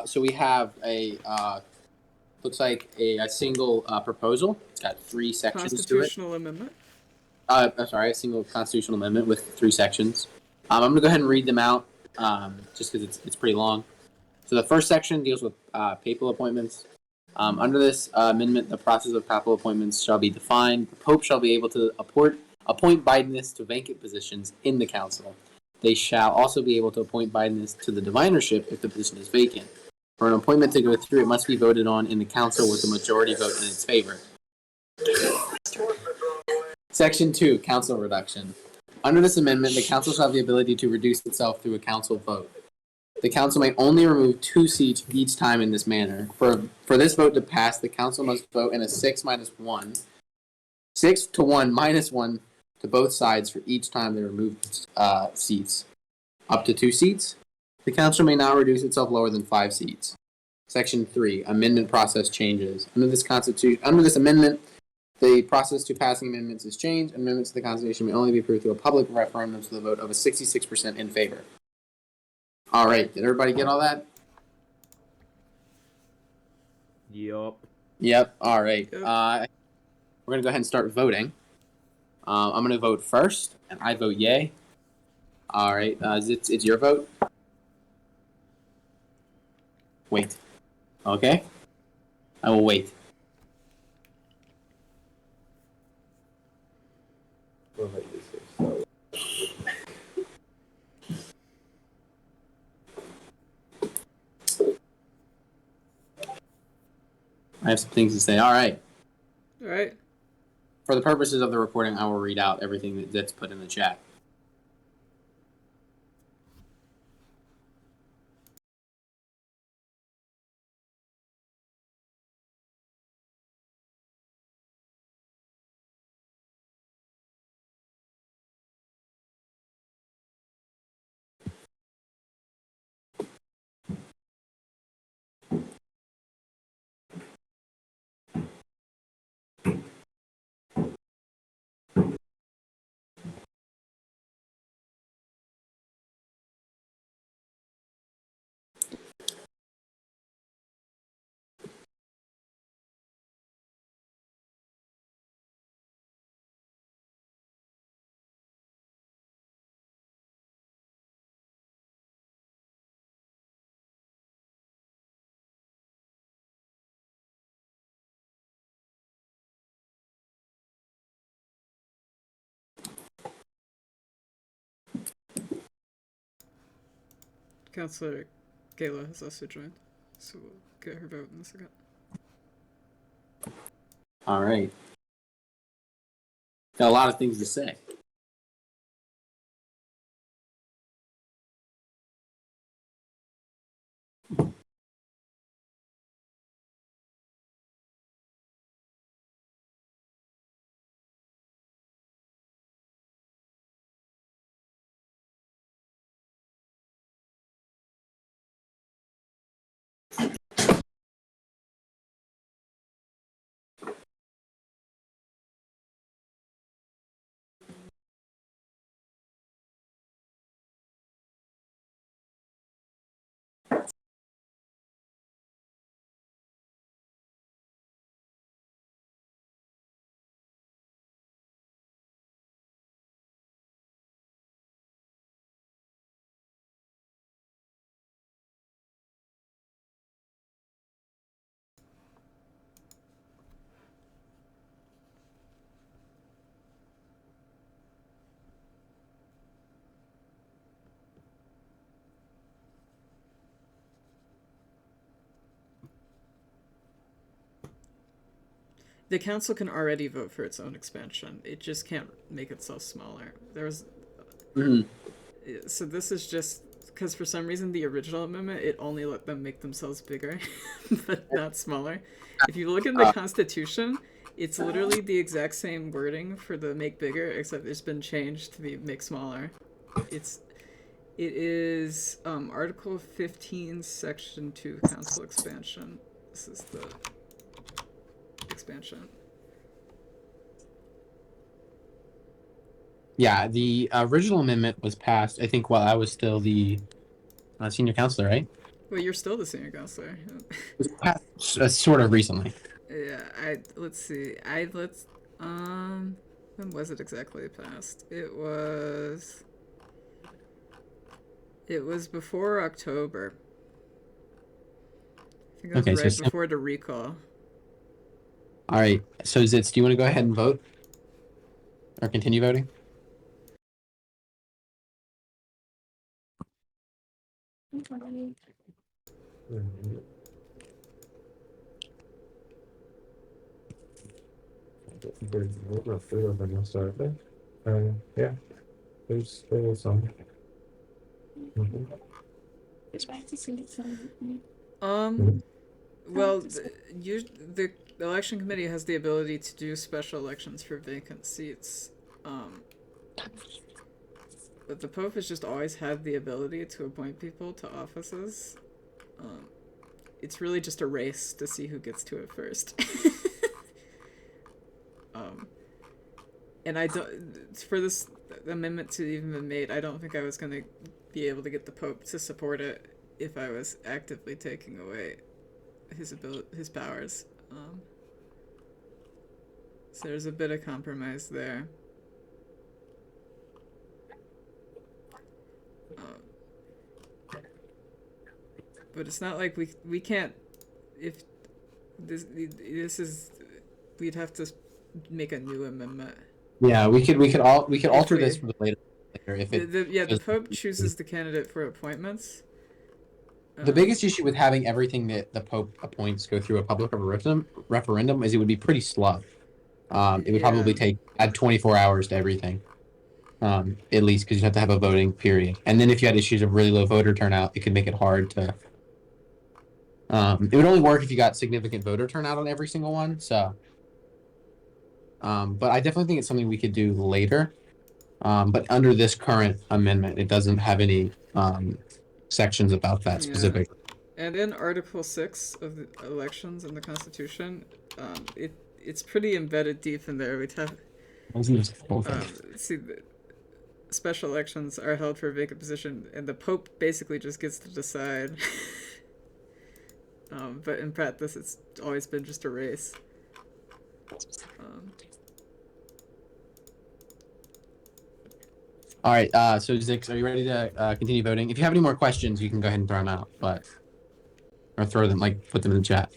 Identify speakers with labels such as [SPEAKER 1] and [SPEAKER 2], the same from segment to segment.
[SPEAKER 1] So we have a looks like a single proposal. It's got 3 sections to it.
[SPEAKER 2] Constitutional amendment.
[SPEAKER 1] I'm sorry, a single constitutional amendment with 3 sections. I'm going to go ahead and read them out, just because it's pretty long. So the first section deals with papal appointments. Under this amendment, the process of papal appointments shall be defined. The Pope shall be able to appoint Bidenists to vacant positions in the council. They shall also be able to appoint Bidenists to the divinership if the position is vacant. For an appointment to go through, it must be voted on in the council with a majority vote in its favor. Section 2, council reduction. Under this amendment, the council shall have the ability to reduce itself through a council vote. The council may only remove 2 seats each time in this manner. For this vote to pass, the council must vote in a 6 to 1 minus 1 to both sides for each time they remove seats. Up to 2 seats. The council may not reduce itself lower than 5 seats. Section 3, amendment process changes. Under this amendment, the process to passing amendments is changed. Amendments to the Constitution may only be approved through a public referendum to the vote of a 66% in favor. All right, did everybody get all that? Yep. All right. We're gonna go ahead and start voting. I'm gonna vote first, and I vote yay. All right. It's your vote. Wait. Okay. I will wait. I have some things to say. All right.
[SPEAKER 2] All right.
[SPEAKER 1] For the purposes of the recording, I will read out everything that's put in the chat.
[SPEAKER 2] Councillor Gayla has also joined, so we'll get her vote in a second.
[SPEAKER 1] All right. Got a lot of things to say.
[SPEAKER 2] The council can already vote for its own expansion. It just can't make itself smaller. So this is just because for some reason the original amendment, it only let them make themselves bigger, but not smaller. If you look in the Constitution, it's literally the exact same wording for the make bigger, except it's been changed to the make smaller. It is Article 15, Section 2, Council Expansion. This is the expansion.
[SPEAKER 1] Yeah, the original amendment was passed, I think, while I was still the senior counselor, right?
[SPEAKER 2] Well, you're still the senior counselor.
[SPEAKER 1] It was passed, sort of recently.
[SPEAKER 2] Yeah, let's see. When was it exactly passed? It was before October. I think it was
[SPEAKER 1] Okay, so
[SPEAKER 2] right before the recall.
[SPEAKER 1] all right. So Zitz, do you want to go ahead and vote or continue voting?
[SPEAKER 3] Yeah, there's some.
[SPEAKER 2] Um, well, the election committee has the ability to do special elections for vacant seats. Um, but the Pope has just always had the ability to appoint people to offices. Um, it's really just a race to see who gets to it first. um, and I don't for this amendment to even be made. I don't think I was going to be able to get the Pope to support it if I was actively taking away his powers. So there's a bit of compromise there. But it's not like we can't if this is we'd have to make a new amendment.
[SPEAKER 1] Yeah, we could alter this for the later if it.
[SPEAKER 2] The Pope chooses the candidate for appointments.
[SPEAKER 1] The biggest issue with having everything that the Pope appoints go through a public referendum is it would be pretty slow. It would probably add 24 hours to everything, at least because you have to have a voting period. And then if you had issues of really low voter turnout, it could make it hard to. It would only work if you got significant voter turnout on every single one. So, but I definitely think it's something we could do later. But under this current amendment, it doesn't have any sections about that specific.
[SPEAKER 2] And in Article 6 of the elections in the Constitution, it's pretty embedded deep in there. We'd have see the special elections are held for a vacant position, and the Pope basically just gets to decide. But in practice, it's always been just a race.
[SPEAKER 1] All right. So Zix, are you ready to continue voting? If you have any more questions, you can go ahead and throw them out, or throw them, like put them in the chat.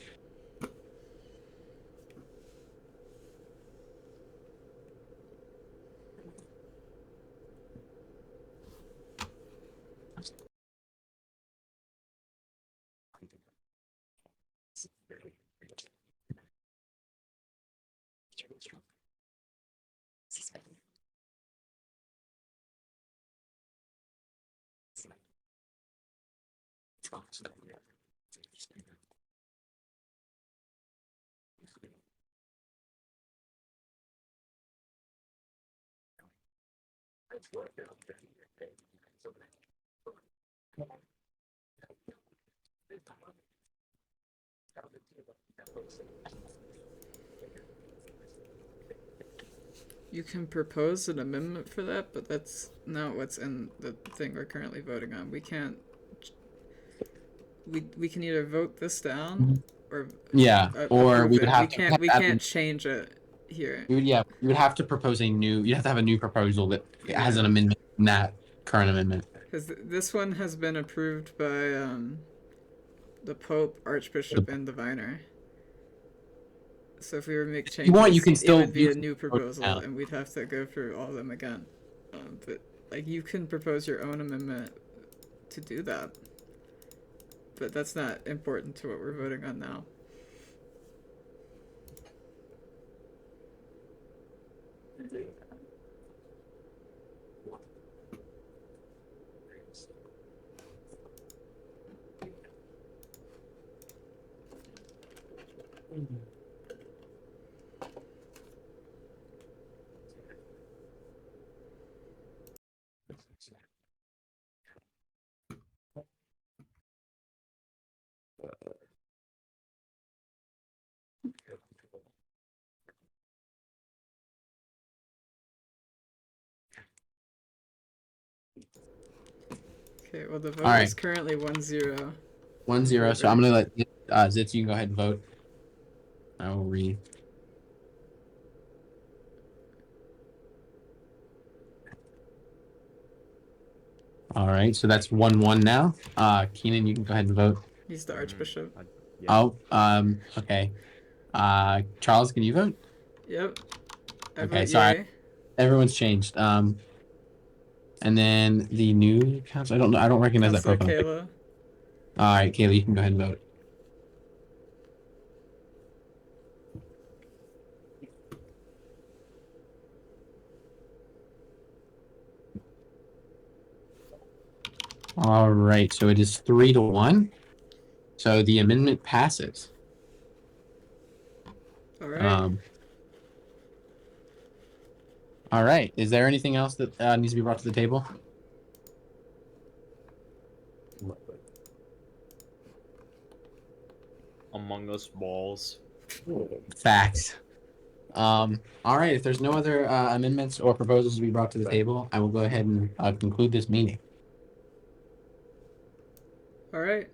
[SPEAKER 2] You can propose an amendment for that, but that's not what's in the thing we're currently voting on. We can't. We can either vote this down or
[SPEAKER 1] or we
[SPEAKER 2] approve
[SPEAKER 1] would
[SPEAKER 2] it.
[SPEAKER 1] have to.
[SPEAKER 2] We can't change it here.
[SPEAKER 1] You would have to propose a new. You'd have to have a new proposal that has an amendment in that current amendment.
[SPEAKER 2] Because this one has been approved by the Pope, Archbishop, and Diviner. So if we were to make changes,
[SPEAKER 1] you can still,
[SPEAKER 2] it would be a new proposal, and we'd have to go through all of them again. But like, you can propose your own amendment to do that, but that's not important to what we're voting on now. Okay, well, the vote is currently 1-0.
[SPEAKER 1] 1-0. So I'm gonna let Zitz. You can go ahead and vote. I will read. All right, so that's 1-1 now. Keenan, you can go ahead and vote.
[SPEAKER 2] He's the Archbishop.
[SPEAKER 1] Oh, okay. Charles, can you vote?
[SPEAKER 2] Yep. I
[SPEAKER 1] Okay,
[SPEAKER 2] vote
[SPEAKER 1] sorry.
[SPEAKER 2] yay.
[SPEAKER 1] Everyone's changed. And then the new council. I don't know. I don't recognize that
[SPEAKER 2] Counselor
[SPEAKER 1] profile.
[SPEAKER 2] Kayla.
[SPEAKER 1] All right, Kayla, you can go ahead and vote. All right, so it is 3-1. So the amendment passes.
[SPEAKER 2] All right.
[SPEAKER 1] All right. Is there anything else that needs to be brought to the table?
[SPEAKER 4] Among Us balls.
[SPEAKER 1] Facts. All right. If there's no other amendments or proposals to be brought to the table, I will go ahead and conclude this meeting.
[SPEAKER 2] All right.